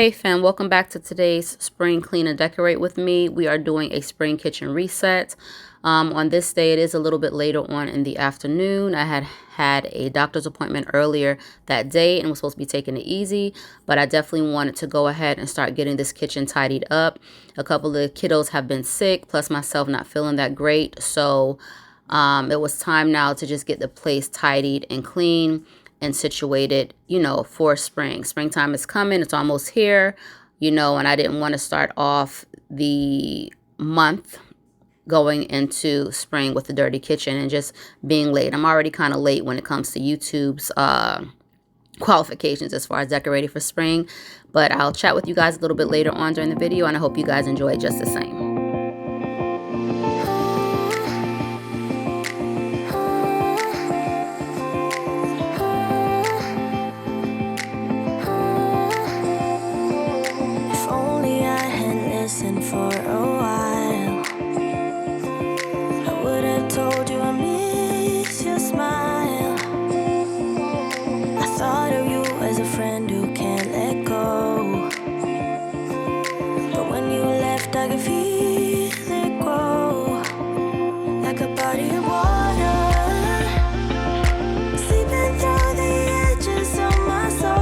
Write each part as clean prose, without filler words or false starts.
Hey fam, welcome back to today's spring clean and decorate with me. We are doing a spring kitchen reset. On this day, it is a little bit later on in the afternoon. I had a doctor's appointment earlier that day and was supposed to be taking it easy, but I definitely wanted to go ahead and start getting this kitchen tidied up. A couple of kiddos have been sick, plus myself not feeling that great, so it was time now to just get the place tidied and clean and situated, for spring. Springtime is coming. It's almost here, and I didn't want to start off the month going into spring with the dirty kitchen and just being late. I'm already kind of late when it comes to YouTube's qualifications as far as decorating for spring, but I'll chat with you guys a little bit later on during the video, and I hope you guys enjoy it just the same. For a while, I would have told you I miss your smile. I thought of you as a friend who can't let go, but when you left I could feel it grow, like a body of water, seeping through the edges of my soul.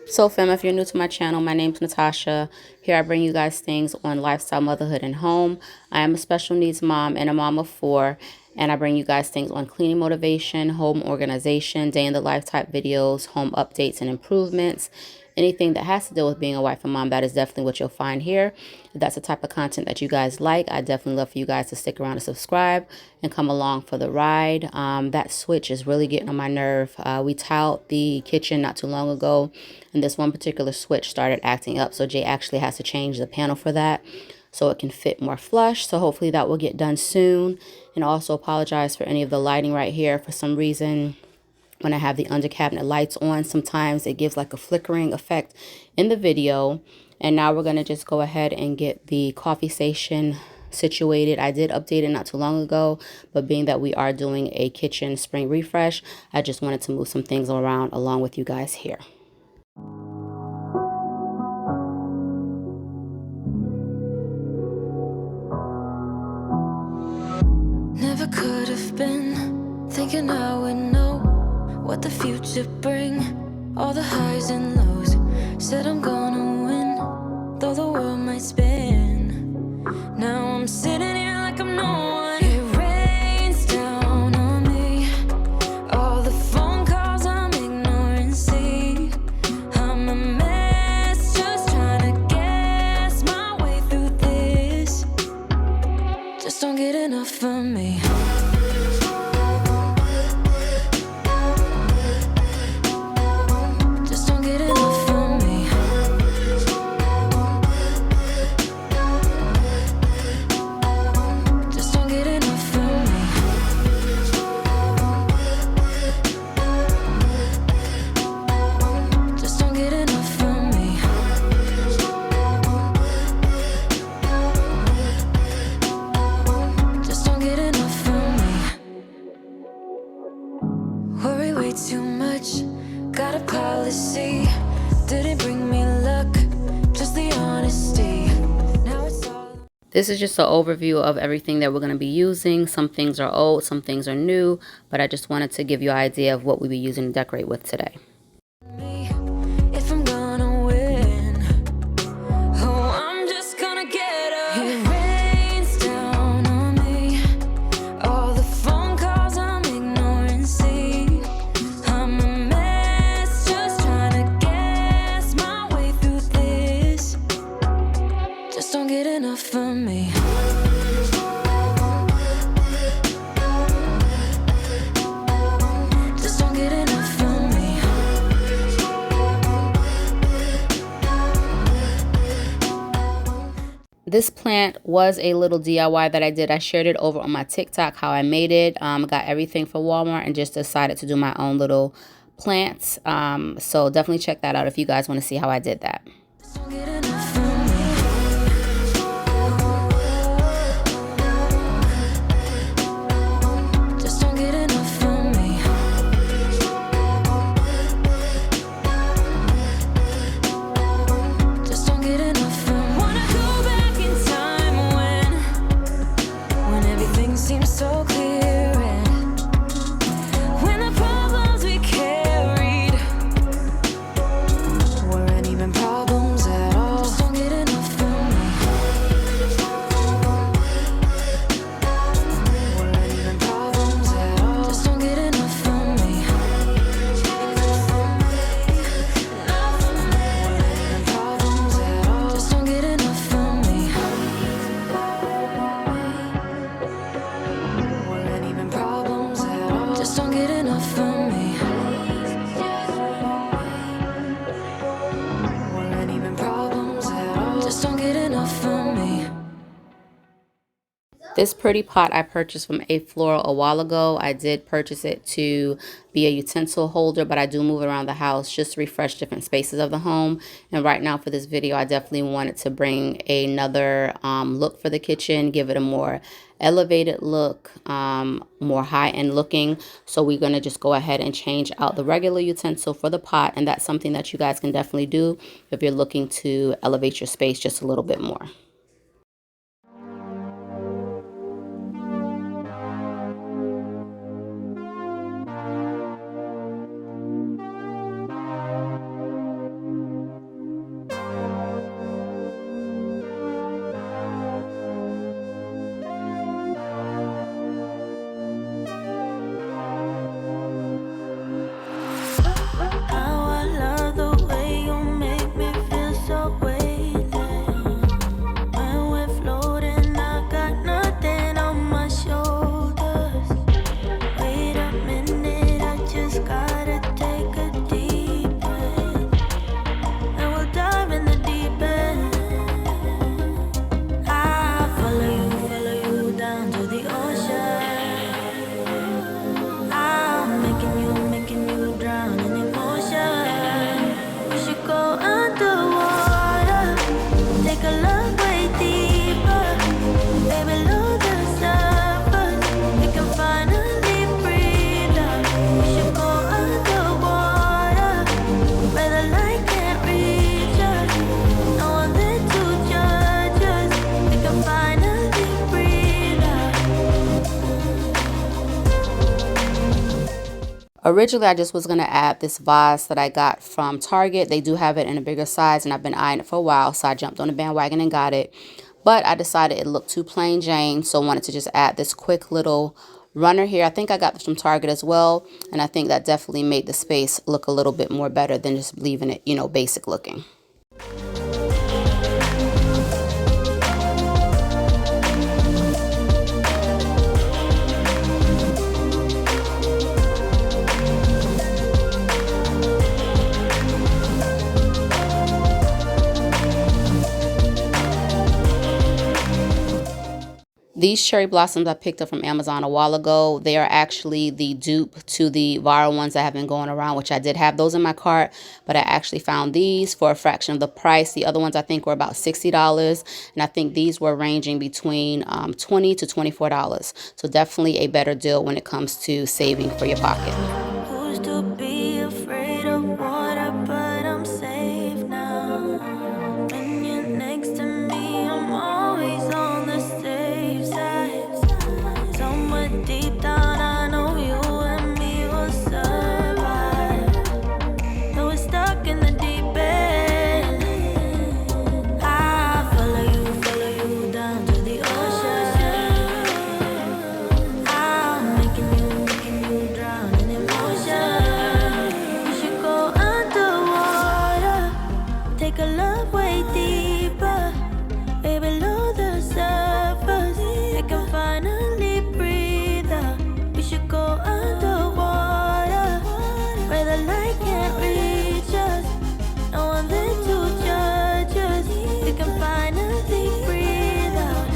So fam, if you're new to my channel, my name's Natasha. Here I bring you guys things on lifestyle, motherhood, and home. I am a special needs mom and a mom of 4, and I bring you guys things on cleaning motivation, home organization, day in the life type videos, home updates and improvements. Anything that has to do with being a wife and mom, that is definitely what you'll find here. If that's the type of content that you guys like, I definitely love for you guys to stick around and subscribe and come along for the ride. That switch is really getting on my nerve. We tiled the kitchen not too long ago, and this one particular switch started acting up. So Jay actually has to change the panel for that so it can fit more flush. So hopefully that will get done soon. And also apologize for any of the lighting right here. For some reason, when I have the under cabinet lights on, sometimes it gives like a flickering effect in the video. And now we're going to just go ahead and get the coffee station situated. I did update it not too long ago, but being that we are doing a kitchen spring refresh, I just wanted to move some things around along with you guys here. what the future bring, all the highs and lows. Said I'm gonna win, though the world might spin. Now I'm sitting here like I'm no one. It rains down on me, all the phone calls I'm ignoring. See, I'm a mess, just trying to guess my way through this. Just don't get enough of me. Just don't get enough of me. Just don't get enough of me. Just don't get enough of me. Just don't get enough of me. Worry way too much, got a policy. Didn't bring me luck, just the honesty. Now it's all. This is just an overview of everything that we're going to be using. Some things are old, some things are new, but I just wanted to give you an idea of what we'll be using to decorate with today. Me, if I'm gonna win, oh, I'm just gonna get up. It rains down on me, all the phone calls I'm ignoring. See, I'm a mess, just trying to guess my way through this. Just don't get enough of me. Just don't get enough of me. This plant was a little DIY that I did. I shared it over on my TikTok how I made it. Got everything from Walmart and just decided to do my own little plants. So definitely check that out if you guys want to see how I did that. Just don't get enough of me. Just don't get enough of me. Just don't get enough of me. Wanna go back in time when everything seems so clear, and when the problems we carried weren't even problems at all. Just don't get enough of me. Weren't even problems at all. Just don't get enough of me. Weren't even problems at all. Just don't get enough of me. Weren't even problems at all. Just don't get enough of me. Weren't even problems at all. Just don't get enough of me. This pretty pot I purchased from afloral a while ago. I did purchase it to be a utensil holder, but I do move it around the house just to refresh different spaces of the home. And right now for this video, I definitely wanted to bring another look for the kitchen, give it a more elevated look, more high-end looking. So we're going to just go ahead and change out the regular utensil for the pot. And that's something that you guys can definitely do if you're looking to elevate your space just a little bit more. How I love the way you make me feel so weighted. Originally, I just was going to add this vase that I got from Target. They do have it in a bigger size, and I've been eyeing it for a while, so I jumped on the bandwagon and got it. But I decided it looked too plain Jane, so I wanted to just add this quick little runner here. I think I got this from Target as well, and I think that definitely made the space look a little bit more better than just leaving it, basic looking. These cherry blossoms I picked up from Amazon a while ago. They are actually the dupe to the viral ones that have been going around, which I did have those in my cart, but I actually found these for a fraction of the price. The other ones I think were about $60, and I think these were ranging between $20 to $24. So definitely a better deal when it comes to saving for your pocket. Used to be afraid of water, but I'm safe now. When you're next to me, I'm always on the safe side. Somewhere deep down, I know you and me will survive. Though we're stuck in the deep end, I follow you down to the ocean. I'm making you drown in emotion. We should go underwater, take a look way deeper, way below the surface. We can finally breathe out. We should go underwater, where the light can't reach us. No one there to judge us. We can finally breathe out.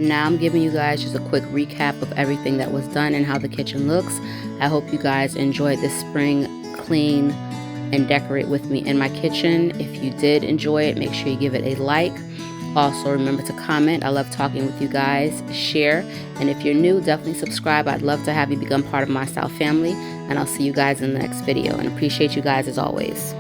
Now I'm giving you guys just a quick recap of everything that was done and how the kitchen looks. I hope you guys enjoyed this spring clean and decorate with me in my kitchen. If you did enjoy it, make sure you give it a like. Also, remember to comment. I love talking with you guys. Share. And if you're new, definitely subscribe. I'd love to have you become part of my style family. And I'll see you guys in the next video. And appreciate you guys as always.